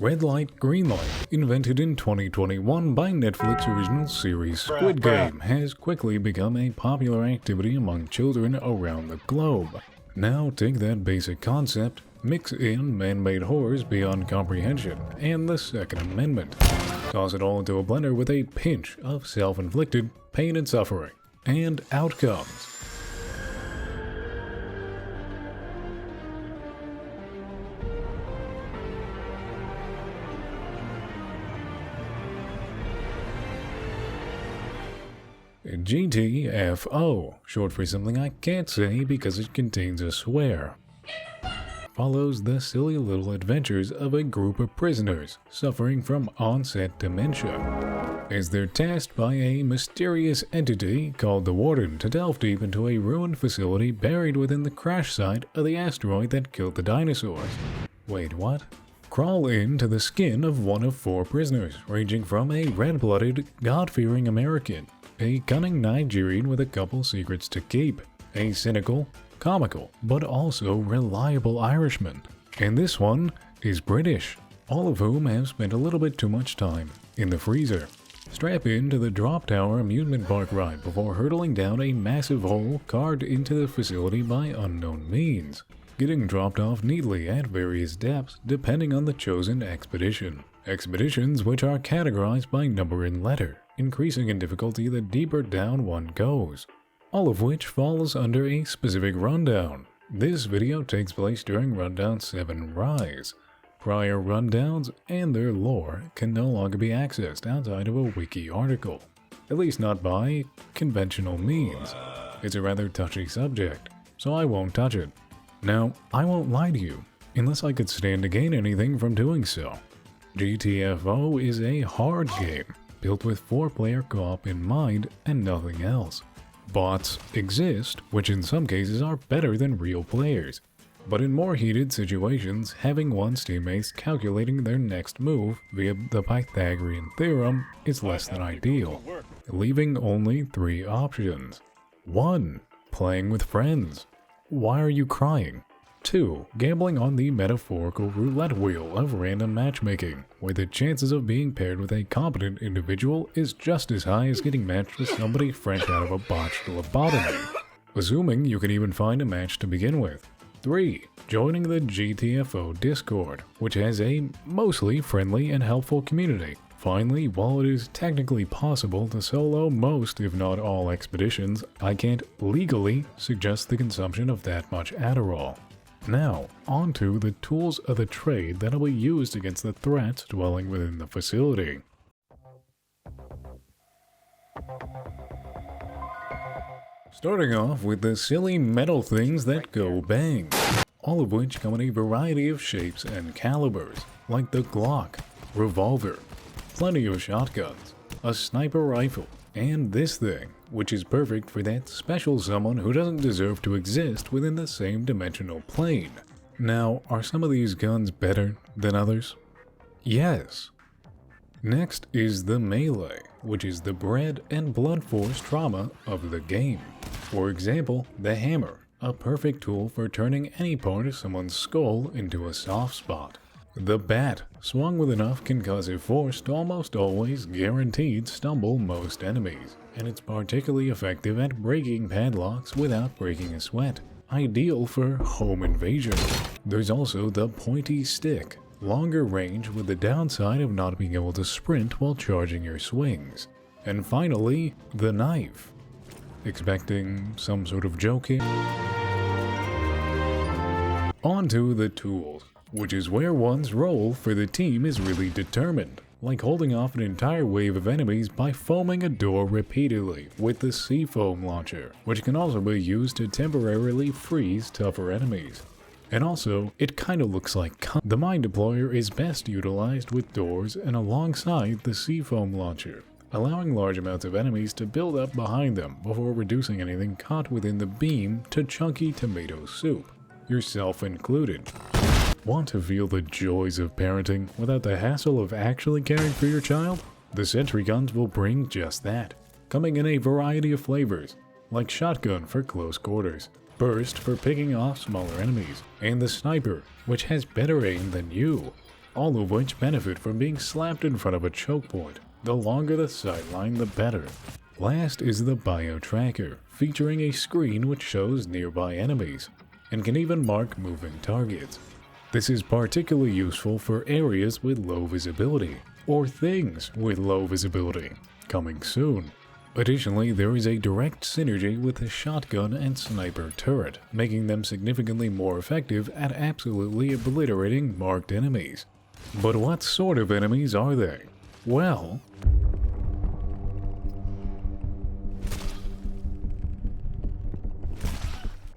Red Light, Green Light, invented in 2021 by Netflix original series Squid Game, has quickly become a popular activity among children around the globe. Now take that basic concept, mix in man-made horrors beyond comprehension, and the Second Amendment. Toss it all into a blender with a pinch of self-inflicted pain and suffering, and out comes GTFO, short for something I can't say because it contains a swear. Follows the silly little adventures of a group of prisoners suffering from onset dementia, as they're tasked by a mysterious entity called the Warden to delve deep into a ruined facility buried within the crash site of the asteroid that killed the dinosaurs. Wait, what? Crawl into the skin of one of 4 prisoners, ranging from a red-blooded, God-fearing American, a cunning Nigerian with a couple secrets to keep, a cynical, comical, but also reliable Irishman, and this one is British, all of whom have spent a little bit too much time in the freezer. Strap into the Drop Tower amusement park ride before hurtling down a massive hole carved into the facility by unknown means, getting dropped off neatly at various depths depending on the chosen expedition. Expeditions which are categorized by number and letter, increasing in difficulty the deeper down one goes, all of which falls under a specific rundown. This video takes place during Rundown 7 Rise. Prior rundowns and their lore can no longer be accessed outside of a wiki article, at least not by conventional means. It's a rather touchy subject, so I won't touch it. Now, I won't lie to you, unless I could stand to gain anything from doing so. GTFO is a hard game, built with 4-player co-op in mind and nothing else. Bots exist, which in some cases are better than real players, but in more heated situations, having one's teammates calculating their next move via the Pythagorean theorem is less than ideal, leaving only 3 options. 1. Playing with friends. Why are you crying? 2. Gambling on the metaphorical roulette wheel of random matchmaking, where the chances of being paired with a competent individual is just as high as getting matched with somebody fresh out of a botched lobotomy, assuming you can even find a match to begin with. 3. Joining the GTFO Discord, which has a mostly friendly and helpful community. Finally, while it is technically possible to solo most if not all expeditions, I can't legally suggest the consumption of that much Adderall. Now, onto the tools of the trade that will be used against the threats dwelling within the facility. Starting off with the silly metal things that go bang, all of which come in a variety of shapes and calibers, like the Glock, revolver, plenty of shotguns, a sniper rifle, and this thing, which is perfect for that special someone who doesn't deserve to exist within the same dimensional plane. Now, are some of these guns better than others? Yes. Next is the melee, which is the bread and blood force trauma of the game. For example, the hammer, a perfect tool for turning any part of someone's skull into a soft spot. The bat, swung with enough concussive force to almost always guaranteed stumble most enemies, and it's particularly effective at breaking padlocks without breaking a sweat, ideal for home invasion. There's also the pointy stick, longer range with the downside of not being able to sprint while charging your swings. And finally, the knife. Expecting some sort of joke here? Onto the tools, which is where one's role for the team is really determined, like holding off an entire wave of enemies by foaming a door repeatedly with the Seafoam launcher, which can also be used to temporarily freeze tougher enemies. And also, it kinda looks like the mine deployer is best utilized with doors and alongside the Seafoam launcher, allowing large amounts of enemies to build up behind them before reducing anything caught within the beam to chunky tomato soup, yourself included. Want to feel the joys of parenting without the hassle of actually caring for your child? The Sentry Guns will bring just that, coming in a variety of flavors, like Shotgun for close quarters, Burst for picking off smaller enemies, and the Sniper, which has better aim than you. all of which benefit from being slapped in front of a choke point. The longer the sideline, the better. Last is the Bio Tracker, featuring a screen which shows nearby enemies, and can even mark moving targets. This is particularly useful for areas with low visibility, or things with low visibility, coming soon. Additionally, there is a direct synergy with the shotgun and sniper turret, making them significantly more effective at absolutely obliterating marked enemies. But what sort of enemies are they? Well,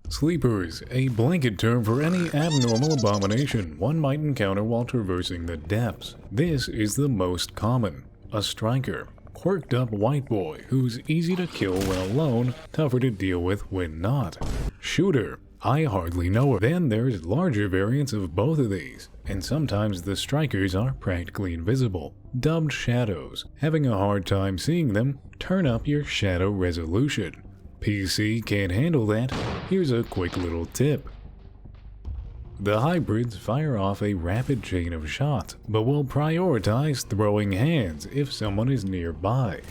sleepers, a blanket term for any abnormal abomination one might encounter while traversing the depths. This is the most common. A striker, quirked up white boy who's easy to kill when alone, tougher to deal with when not. Shooter, I hardly know her. Then there's larger variants of both of these, and sometimes the strikers are practically invisible, dubbed shadows. Having a hard time seeing them? Turn up your shadow resolution. PC can't handle that. Here's a quick little tip. The hybrids fire off a rapid chain of shots, but will prioritize throwing hands if someone is nearby.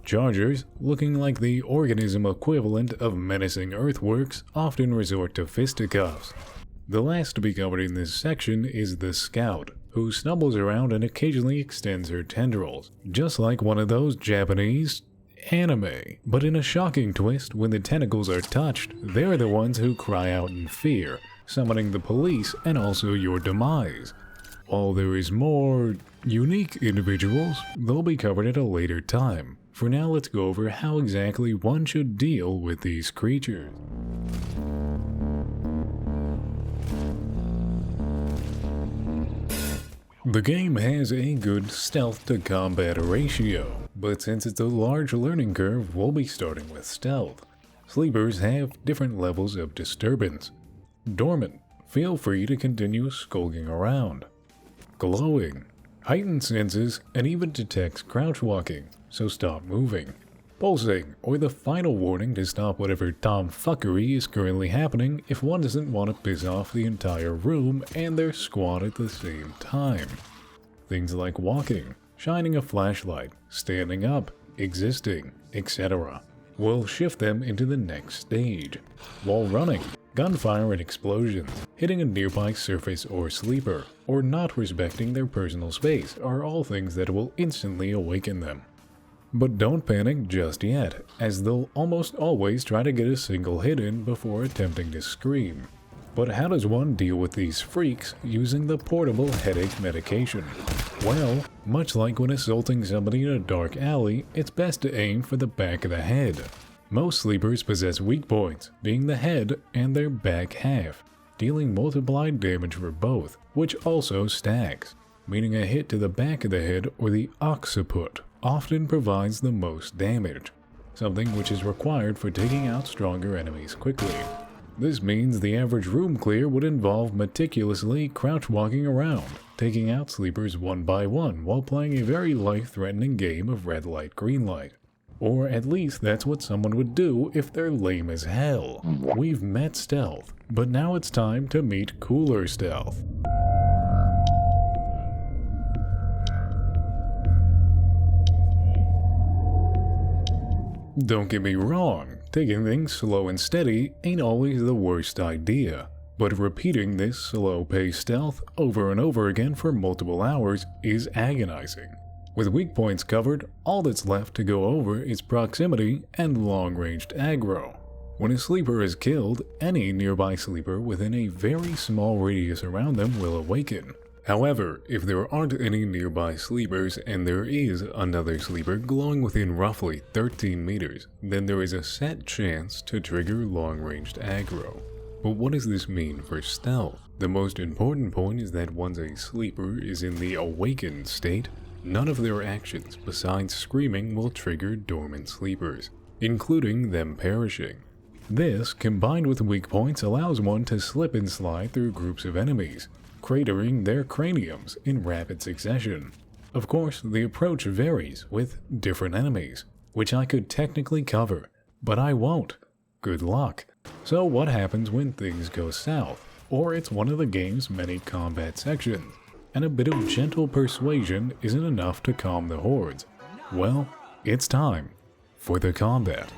Chargers, looking like the organism equivalent of menacing earthworks, often resort to fisticuffs. The last to be covered in this section is the Scout, who stumbles around and occasionally extends her tendrils, just like one of those Japanese anime. But in a shocking twist, when the tentacles are touched, they're the ones who cry out in fear, summoning the police and also your demise. While there is more unique individuals, they'll be covered at a later time. For now, let's go over how exactly one should deal with these creatures. The game has a good stealth to combat ratio, but since it's a large learning curve, we'll be starting with stealth. Sleepers have different levels of disturbance. Dormant, feel free to continue skulking around. Glowing, heightened senses and even detects crouch walking, so stop moving. Pulsing, or the final warning to stop whatever tomfuckery is currently happening if one doesn't want to piss off the entire room and their squad at the same time. Things like walking, shining a flashlight, standing up, existing, etc. will shift them into the next stage. While running, gunfire and explosions, hitting a nearby surface or sleeper, or not respecting their personal space are all things that will instantly awaken them. But don't panic just yet, as they'll almost always try to get a single hit in before attempting to scream. But how does one deal with these freaks using the portable headache medication? Well, much like when assaulting somebody in a dark alley, it's best to aim for the back of the head. Most sleepers possess weak points, being the head and their back half, dealing multiplied damage for both, which also stacks, meaning a hit to the back of the head or the occiput often provides the most damage, something which is required for taking out stronger enemies quickly. This means the average room clear would involve meticulously crouch walking around, taking out sleepers one by one while playing a very life-threatening game of red light, green light. Or at least that's what someone would do if they're lame as hell. We've met stealth, but now it's time to meet cooler stealth. Don't get me wrong, taking things slow and steady ain't always the worst idea, but repeating this slow-paced stealth over and over again for multiple hours is agonizing. With weak points covered, all that's left to go over is proximity and long-ranged aggro. When a sleeper is killed, any nearby sleeper within a very small radius around them will awaken. However, if there aren't any nearby sleepers and there is another sleeper glowing within roughly 13 meters, then there is a set chance to trigger long-ranged aggro. But what does this mean for stealth? The most important point is that once a sleeper is in the awakened state, none of their actions besides screaming will trigger dormant sleepers, including them perishing. This, combined with weak points, allows one to slip and slide through groups of enemies, cratering their craniums in rapid succession. Of course, the approach varies with different enemies, which I could technically cover, but I won't. Good luck. So what happens when things go south, or it's one of the game's many combat sections? and a bit of gentle persuasion isn't enough to calm the hordes. Well, it's time for the combat.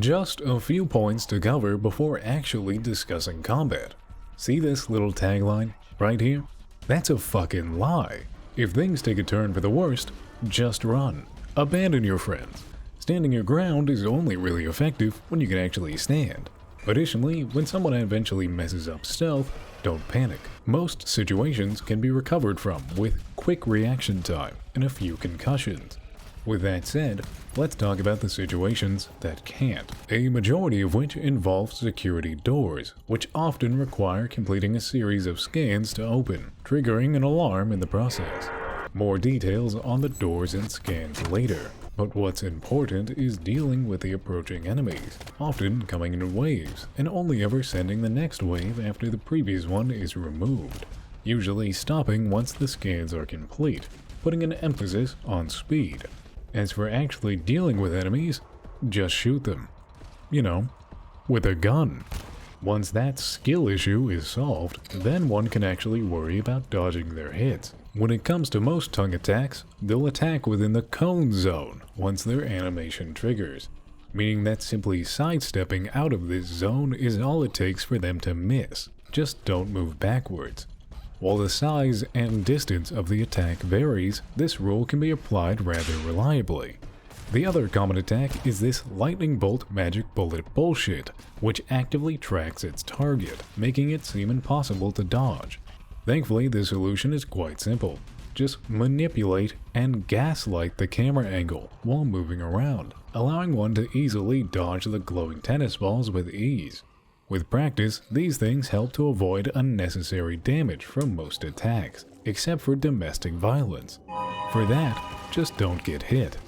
Just a few points to cover before actually discussing combat. See this little tagline right here? That's a fucking lie. If things take a turn for the worst, just run. Abandon your friends. Standing your ground is only really effective when you can actually stand. Additionally, when someone eventually messes up stealth, don't panic. Most situations can be recovered from with quick reaction time and a few concussions. With that said, let's talk about the situations that can't, a majority of which involve security doors, which often require completing a series of scans to open, triggering an alarm in the process. More details on the doors and scans later, but what's important is dealing with the approaching enemies, often coming in waves, and only ever sending the next wave after the previous one is removed, usually stopping once the scans are complete, putting an emphasis on speed. As for actually dealing with enemies, just shoot them. You know, with a gun. Once that skill issue is solved, then one can actually worry about dodging their hits. When it comes to most tongue attacks, they'll attack within the cone zone once their animation triggers, meaning that simply sidestepping out of this zone is all it takes for them to miss. Just don't move backwards. While the size and distance of the attack varies, this rule can be applied rather reliably. The other common attack is this lightning bolt magic bullet bullshit, which actively tracks its target, making it seem impossible to dodge. Thankfully, the solution is quite simple. Just manipulate and gaslight the camera angle while moving around, allowing one to easily dodge the glowing tennis balls with ease. With practice, these things help to avoid unnecessary damage from most attacks, except for domestic violence. For that, just don't get hit.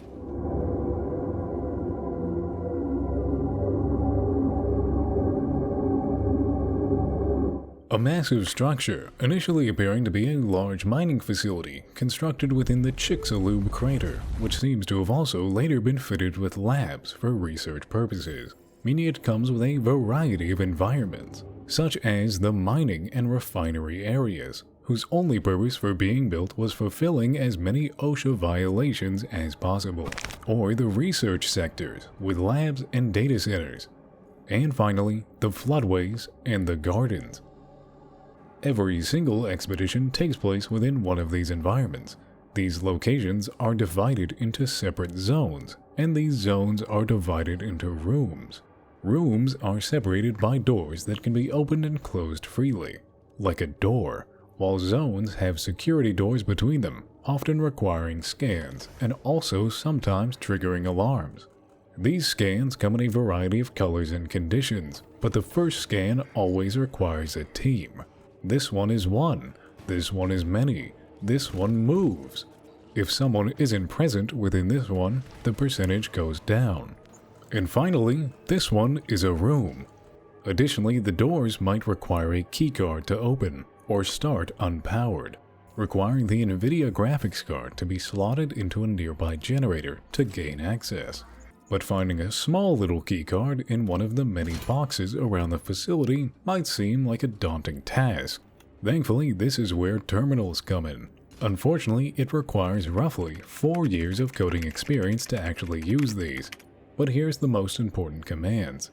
A massive structure, initially appearing to be a large mining facility, constructed within the Chicxulub crater, which seems to have also later been fitted with labs for research purposes, meaning it comes with a variety of environments, such as the mining and refinery areas, whose only purpose for being built was fulfilling as many OSHA violations as possible, or the research sectors, with labs and data centers, and finally, the floodways and the gardens. Every single expedition takes place within one of these environments. These locations are divided into separate zones, and these zones are divided into rooms. Rooms are separated by doors that can be opened and closed freely, like a door, while zones have security doors between them, often requiring scans, and also sometimes triggering alarms. These scans come in a variety of colors and conditions, but the first scan always requires a team. This one is one, this one is many, this one moves. If someone isn't present within this one, the percentage goes down. And finally, this one is a room. Additionally, the doors might require a keycard to open, or start unpowered, requiring the NVIDIA graphics card to be slotted into a nearby generator to gain access. But finding a small little keycard in one of the many boxes around the facility might seem like a daunting task. Thankfully, this is where terminals come in. Unfortunately, it requires roughly 4 years of coding experience to actually use these. But here's the most important commands.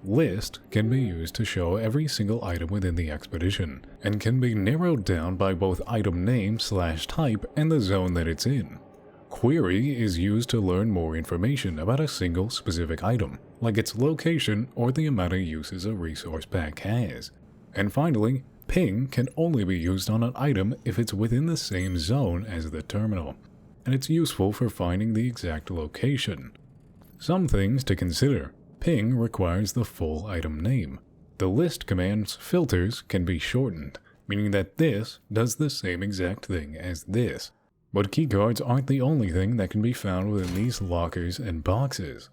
List can be used to show every single item within the expedition, and can be narrowed down by both item name/type and the zone that it's in. Query is used to learn more information about a single specific item, like its location or the amount of uses a resource pack has. And finally, ping can only be used on an item if it's within the same zone as the terminal, and it's useful for finding the exact location. Some things to consider. Ping requires the full item name. The list command's filters can be shortened, meaning that this does the same exact thing as this. But keycards aren't the only thing that can be found within these lockers and boxes.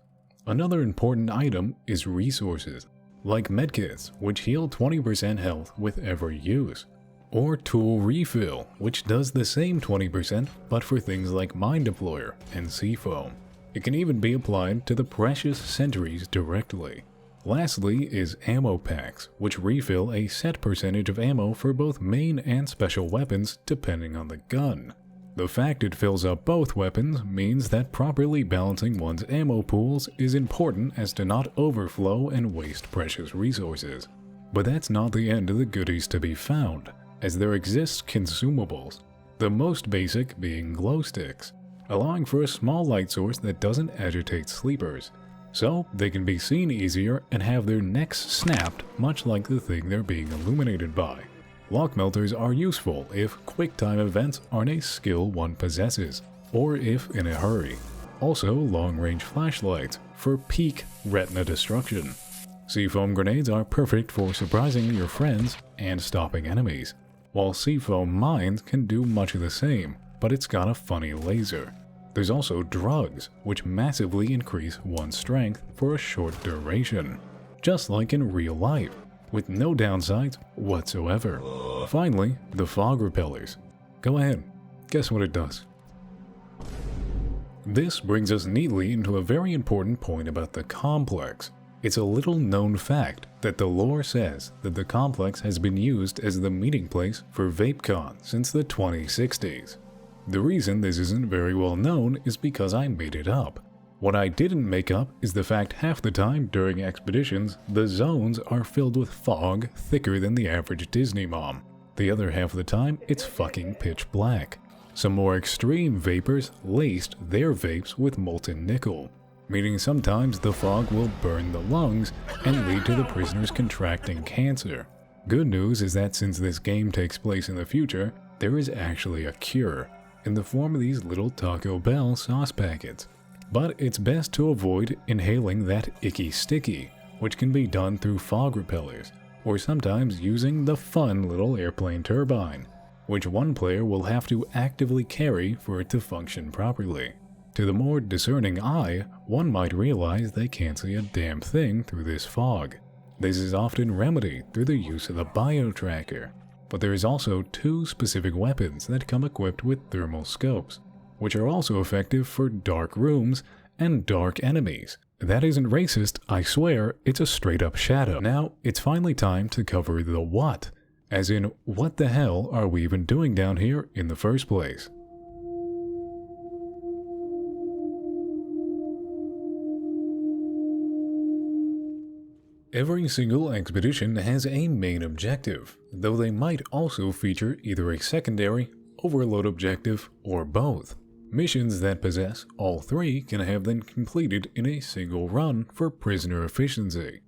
Another important item is resources, like medkits, which heal 20% health with every use, or tool refill, which does the same 20% but for things like mine deployer and seafoam. It can even be applied to the precious sentries directly. Lastly is ammo packs, which refill a set percentage of ammo for both main and special weapons depending on the gun. The fact it fills up both weapons means that properly balancing one's ammo pools is important as to not overflow and waste precious resources. But that's not the end of the goodies to be found, as there exists consumables, the most basic being glow sticks, allowing for a small light source that doesn't agitate sleepers, so they can be seen easier and have their necks snapped much like the thing they're being illuminated by. Lock melters are useful if quick-time events aren't a skill one possesses, or if in a hurry. Also, long-range flashlights for peak retina destruction. Seafoam grenades are perfect for surprising your friends and stopping enemies, while seafoam mines can do much of the same, but it's got a funny laser. There's also drugs, which massively increase one's strength for a short duration, just like in real life, with no downsides whatsoever. Finally, the fog repellers. Go ahead, guess what it does. This brings us neatly into a very important point about the complex. It's a little known fact that the lore says that the complex has been used as the meeting place for VapeCon since the 2060s. The reason this isn't very well known is because I made it up. What I didn't make up is the fact half the time during expeditions, the zones are filled with fog thicker than the average Disney mom. The other half of the time, it's fucking pitch black. Some more extreme vapors laced their vapes with molten nickel, meaning sometimes the fog will burn the lungs and lead to the prisoners contracting cancer. Good news is that since this game takes place in the future, there is actually a cure, in the form of these little Taco Bell sauce packets. But it's best to avoid inhaling that icky sticky, which can be done through fog repellers, or sometimes using the fun little airplane turbine, which one player will have to actively carry for it to function properly. To the more discerning eye, one might realize they can't see a damn thing through this fog. This is often remedied through the use of the bio-tracker. But there is also two specific weapons that come equipped with thermal scopes, which are also effective for dark rooms and dark enemies. That isn't racist, I swear, it's a straight up shadow. Now, it's finally time to cover the what, as in, what the hell are we even doing down here in the first place? Every single expedition has a main objective, though they might also feature either a secondary, overload objective, or both. Missions that possess all three can have them completed in a single run for prisoner efficiency.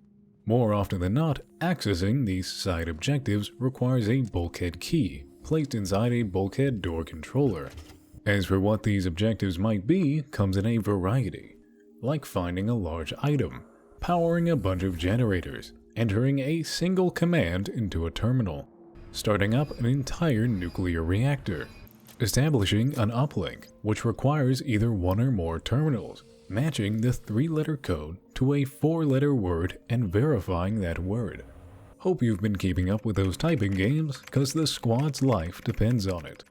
More often than not, accessing these side objectives requires a bulkhead key placed inside a bulkhead door controller. As for what these objectives might be, comes in a variety, like finding a large item, powering a bunch of generators, entering a single command into a terminal, starting up an entire nuclear reactor, establishing an uplink, which requires either one or more terminals, matching the 3-letter code to a 4-letter word and verifying that word. Hope you've been keeping up with those typing games, cause the squad's life depends on it.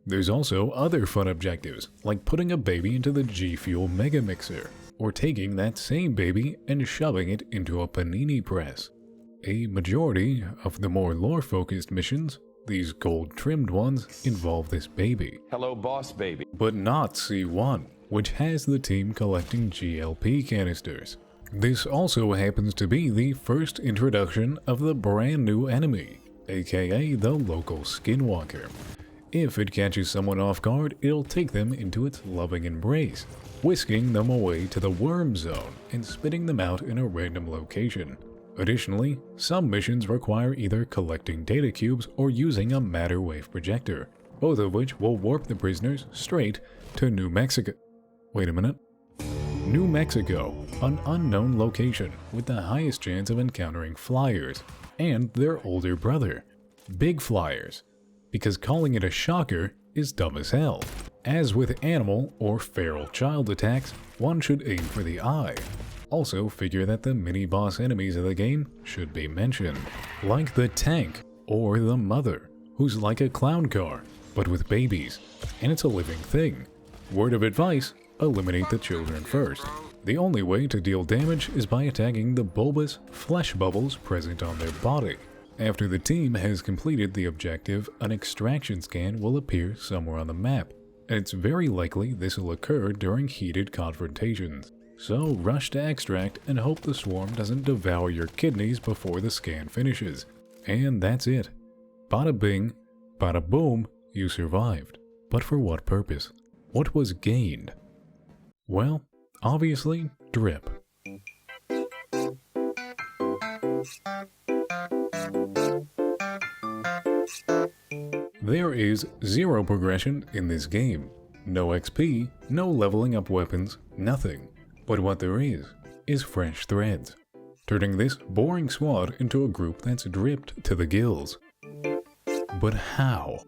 There's also other fun objectives, like putting a baby into the G Fuel Mega Mixer, or taking that same baby and shoving it into a panini press. A majority of the more lore-focused missions, these gold-trimmed ones, involve this baby. Hello, boss baby. But not C1, which has the team collecting GLP canisters. This also happens to be the first introduction of the brand new enemy, aka the local skinwalker. If it catches someone off guard, it'll take them into its loving embrace, whisking them away to the worm zone and spitting them out in a random location. Additionally, some missions require either collecting data cubes or using a matter wave projector, both of which will warp the prisoners straight to New Mexico. Wait a minute. New Mexico, an unknown location with the highest chance of encountering flyers, and their older brother, Big Flyers, because calling it a shocker is dumb as hell. As with animal or feral child attacks, one should aim for the eye. Also figure that the mini-boss enemies of the game should be mentioned, like the tank or the mother, who's like a clown car, but with babies, and it's a living thing. Word of advice, eliminate the children first. The only way to deal damage is by attacking the bulbous flesh bubbles present on their body. After the team has completed the objective, an extraction scan will appear somewhere on the map, and it's very likely this will occur during heated confrontations. So rush to extract and hope the swarm doesn't devour your kidneys before the scan finishes. And that's it. Bada bing, bada boom, you survived. But for what purpose? What was gained? Well, obviously, drip. There is zero progression in this game. No XP, no leveling up weapons, nothing. But what there is fresh threads, turning this boring squad into a group that's dripped to the gills. But how?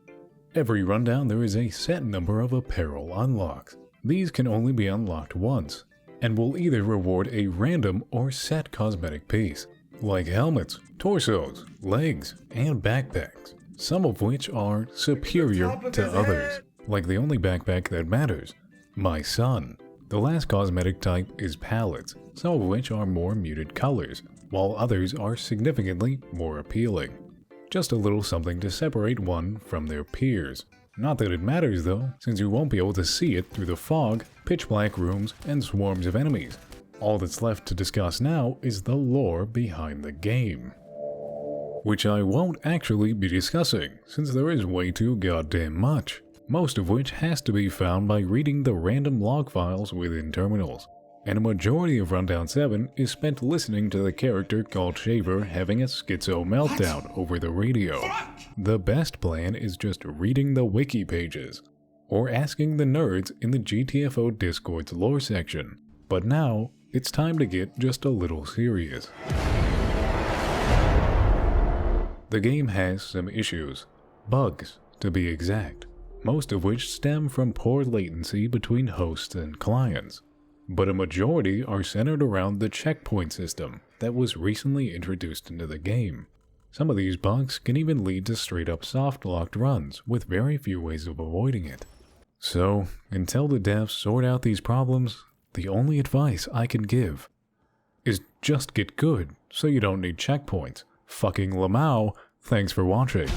Every rundown there is a set number of apparel unlocks. These can only be unlocked once, and will either reward a random or set cosmetic piece, like helmets, torsos, legs, and backpacks, some of which are superior to others, like the only backpack that matters, my son. The last cosmetic type is palettes, some of which are more muted colors, while others are significantly more appealing. Just a little something to separate one from their peers. Not that it matters though, since you won't be able to see it through the fog, pitch black rooms, and swarms of enemies. All that's left to discuss now is the lore behind the game, which I won't actually be discussing, since there is way too goddamn much, most of which has to be found by reading the random log files within terminals. And a majority of Rundown 7 is spent listening to the character called Shaver having a schizo meltdown over the radio. The best plan is just reading the wiki pages, or asking the nerds in the GTFO Discord's lore section. But now, it's time to get just a little serious. The game has some issues, bugs to be exact, most of which stem from poor latency between hosts and clients. But a majority are centered around the checkpoint system that was recently introduced into the game. Some of these bugs can even lead to straight-up soft-locked runs with very few ways of avoiding it. So, until the devs sort out these problems, the only advice I can give is just get good so you don't need checkpoints. Fucking Lamau, thanks for watching.